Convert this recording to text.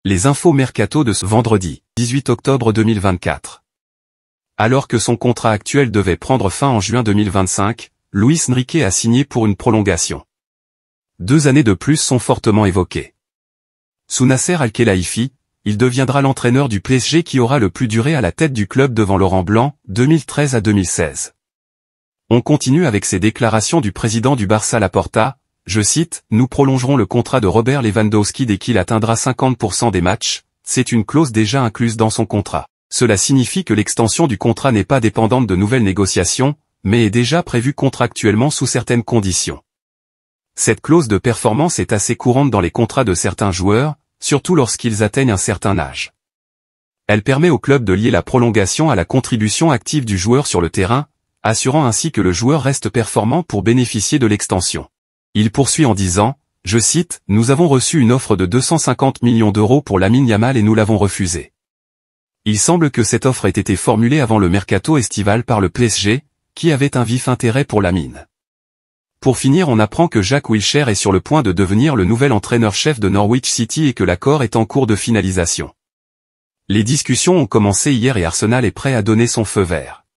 Les infos mercato de ce vendredi, 18 octobre 2024. Alors que son contrat actuel devait prendre fin en juin 2025, Luis Enrique a signé pour une prolongation. 2 années de plus sont fortement évoquées. Sous Nasser Al-Khelaifi, il deviendra l'entraîneur du PSG qui aura le plus duré à la tête du club devant Laurent Blanc, 2013 à 2016. On continue avec ces déclarations du président du Barça Laporta. Je cite, « Nous prolongerons le contrat de Robert Lewandowski dès qu'il atteindra 50% des matchs, c'est une clause déjà incluse dans son contrat. Cela signifie que l'extension du contrat n'est pas dépendante de nouvelles négociations, mais est déjà prévue contractuellement sous certaines conditions. Cette clause de performance est assez courante dans les contrats de certains joueurs, surtout lorsqu'ils atteignent un certain âge. Elle permet au club de lier la prolongation à la contribution active du joueur sur le terrain, assurant ainsi que le joueur reste performant pour bénéficier de l'extension. Il poursuit en disant, je cite, « Nous avons reçu une offre de 250 millions d'euros pour Lamine Yamal et nous l'avons refusée. Il semble que cette offre ait été formulée avant le mercato estival par le PSG, qui avait un vif intérêt pour Lamine. » Pour finir, on apprend que Jack Wilshere est sur le point de devenir le nouvel entraîneur-chef de Norwich City et que l'accord est en cours de finalisation. Les discussions ont commencé hier et Arsenal est prêt à donner son feu vert.